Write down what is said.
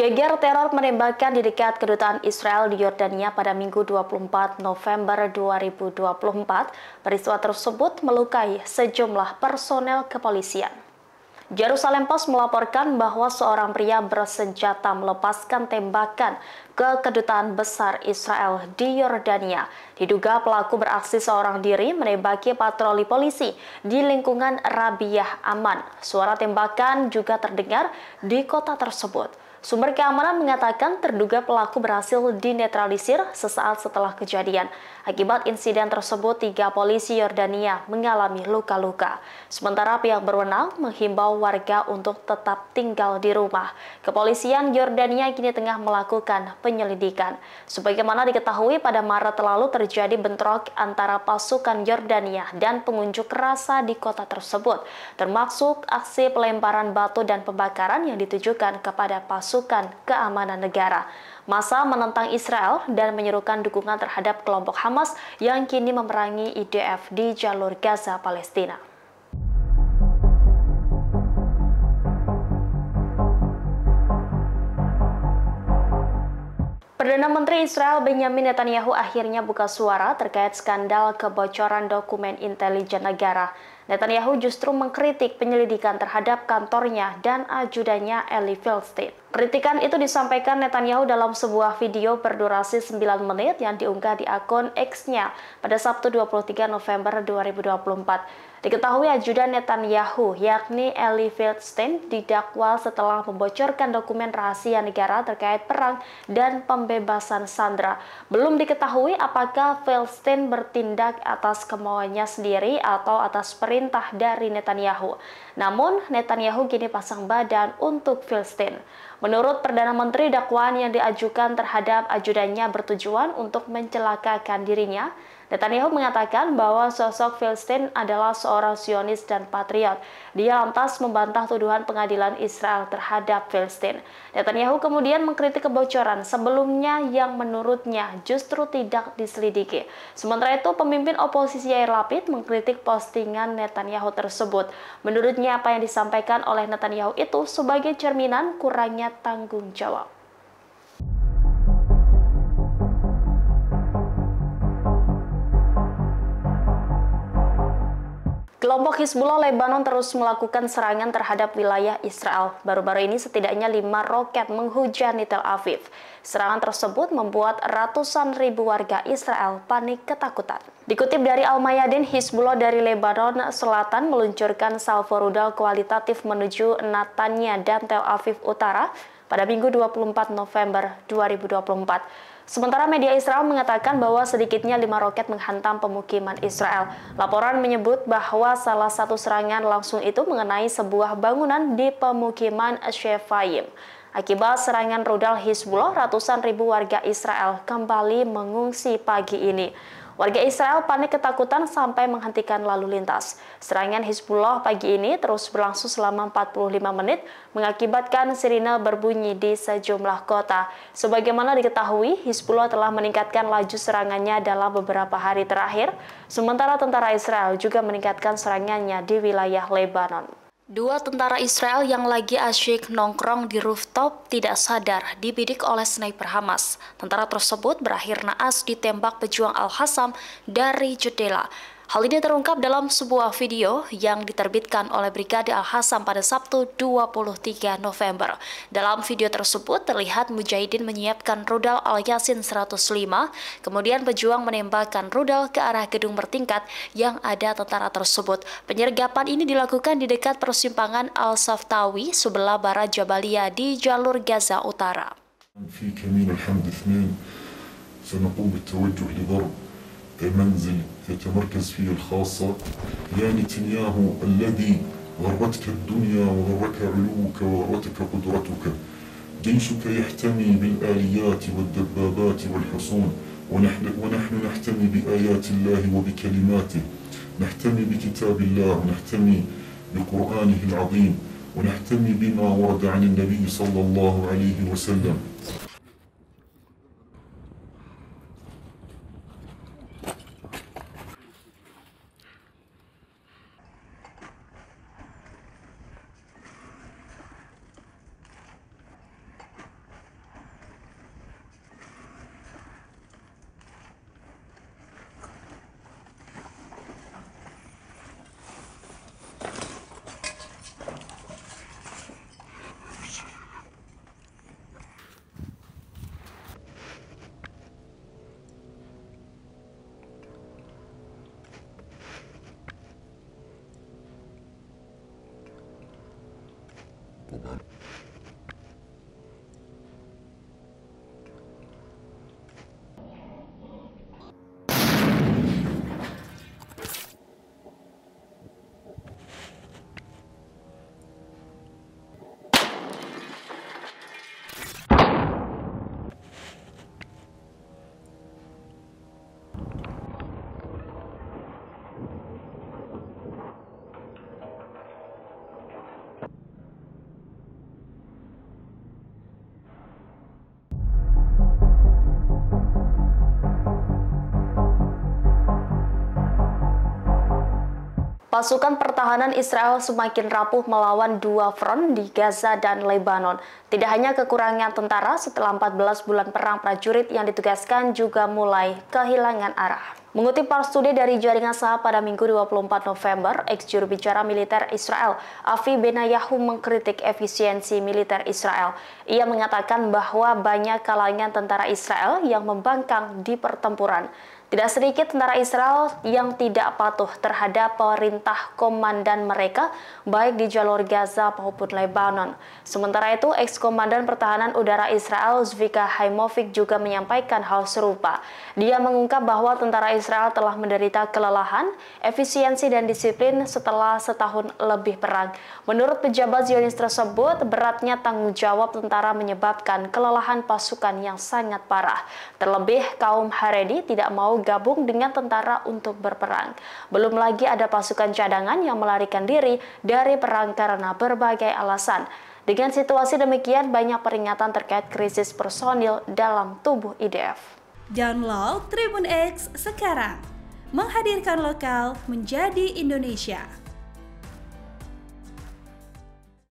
Geger teror menembakkan di dekat kedutaan Israel di Yordania pada Minggu 24 November 2024. Peristiwa tersebut melukai sejumlah personel kepolisian. Jerusalem Post melaporkan bahwa seorang pria bersenjata melepaskan tembakan ke kedutaan besar Israel di Yordania. Diduga pelaku beraksi seorang diri menembaki patroli polisi di lingkungan Rabiah Aman. Suara tembakan juga terdengar di kota tersebut. Sumber keamanan mengatakan terduga pelaku berhasil dinetralisir sesaat setelah kejadian. Akibat insiden tersebut, 3 polisi Yordania mengalami luka-luka. Sementara pihak berwenang menghimbau warga untuk tetap tinggal di rumah. Kepolisian Yordania kini tengah melakukan penyelidikan. Sebagaimana diketahui, pada Maret lalu terjadi bentrok antara pasukan Yordania dan pengunjuk rasa di kota tersebut, termasuk aksi pelemparan batu dan pembakaran yang ditujukan kepada pasukan keamanan negara. Massa menentang Israel dan menyerukan dukungan terhadap kelompok Hamas yang kini memerangi IDF di jalur Gaza, Palestina. Perdana Menteri Israel Benjamin Netanyahu akhirnya buka suara terkait skandal kebocoran dokumen intelijen negara. Netanyahu justru mengkritik penyelidikan terhadap kantornya dan ajudannya Eli Feldstein. Kritikan itu disampaikan Netanyahu dalam sebuah video berdurasi 9 menit yang diunggah di akun X-nya pada Sabtu 23 November 2024. Diketahui ajudan Netanyahu, yakni Eli Feldstein, didakwa setelah membocorkan dokumen rahasia negara terkait perang dan pembebasan sandera. Belum diketahui apakah Feldstein bertindak atas kemauannya sendiri atau atas perintah dari Netanyahu. Namun, Netanyahu kini pasang badan untuk Feldstein. Menurut Perdana Menteri, dakwaan yang diajukan terhadap ajudannya bertujuan untuk mencelakakan dirinya. Netanyahu mengatakan bahwa sosok Feldstein adalah seorang Zionis dan patriot. Dia lantas membantah tuduhan pengadilan Israel terhadap Feldstein. Netanyahu kemudian mengkritik kebocoran sebelumnya yang menurutnya justru tidak diselidiki. Sementara itu, pemimpin oposisi Yair Lapid mengkritik postingan Netanyahu tersebut. Menurutnya, apa yang disampaikan oleh Netanyahu itu sebagai cerminan kurangnya tanggung jawab. Kelompok Hizbullah Lebanon terus melakukan serangan terhadap wilayah Israel. Baru-baru ini setidaknya 5 roket menghujani Tel Aviv. Serangan tersebut membuat ratusan ribu warga Israel panik ketakutan. Dikutip dari Al-Mayadin, Hizbullah dari Lebanon Selatan meluncurkan salvo rudal kualitatif menuju Netanya dan Tel Aviv Utara pada Minggu 24 November 2024. Sementara media Israel mengatakan bahwa sedikitnya 5 roket menghantam pemukiman Israel. Laporan menyebut bahwa salah satu serangan langsung itu mengenai sebuah bangunan di pemukiman Shefayim. Akibat serangan rudal Hizbullah, ratusan ribu warga Israel kembali mengungsi pagi ini. Warga Israel panik ketakutan sampai menghentikan lalu lintas. Serangan Hizbullah pagi ini terus berlangsung selama 45 menit, mengakibatkan sirine berbunyi di sejumlah kota. Sebagaimana diketahui, Hizbullah telah meningkatkan laju serangannya dalam beberapa hari terakhir, sementara tentara Israel juga meningkatkan serangannya di wilayah Lebanon. 2 tentara Israel yang lagi asyik nongkrong di rooftop tidak sadar dibidik oleh sniper Hamas. Tentara tersebut berakhir naas ditembak pejuang Al-Qassam dari jendela. Hal ini terungkap dalam sebuah video yang diterbitkan oleh Brigade Al-Qassam pada Sabtu 23 November. Dalam video tersebut terlihat Mujahidin menyiapkan rudal Al-Yasin 105, kemudian pejuang menembakkan rudal ke arah gedung bertingkat yang ada tentara tersebut. Penyergapan ini dilakukan di dekat persimpangan Al-Saftawi sebelah barat Jabalia di jalur Gaza Utara. منزل تتمركز فيه الخاصة يا نتنياهو الذي غرتك الدنيا وغرك علوك وغرتك قدرتك جيشك يحتمي بالآليات والدبابات والحصون ونحن نحتمي بآيات الله وبكلماته نحتمي بكتاب الله ونحتمي بقرآنه العظيم ونحتمي بما ورد عن النبي صلى الله عليه وسلم. Pasukan pertahanan Israel semakin rapuh melawan dua front di Gaza dan Lebanon. Tidak hanya kekurangan tentara, setelah 14 bulan perang, prajurit yang ditugaskan juga mulai kehilangan arah. Mengutip Pars Today dari jaringan Sahab pada Minggu 24 November, ex-juru bicara militer Israel, Avi Benayahu, mengkritik efisiensi militer Israel. Ia mengatakan bahwa banyak kalangan tentara Israel yang membangkang di pertempuran. Tidak sedikit tentara Israel yang tidak patuh terhadap perintah komandan mereka, baik di jalur Gaza maupun Lebanon. Sementara itu, ex-komandan pertahanan udara Israel, Zvika Haimovic, juga menyampaikan hal serupa. Dia mengungkap bahwa tentara Israel telah menderita kelelahan, efisiensi, dan disiplin setelah setahun lebih perang. Menurut pejabat Zionis tersebut, beratnya tanggung jawab tentara menyebabkan kelelahan pasukan yang sangat parah. Terlebih, kaum Haredi tidak mau gabung dengan tentara untuk berperang. Belum lagi ada pasukan cadangan yang melarikan diri dari perang karena berbagai alasan. Dengan situasi demikian, banyak peringatan terkait krisis personil dalam tubuh IDF. Download Tribun X sekarang, menghadirkan lokal menjadi Indonesia.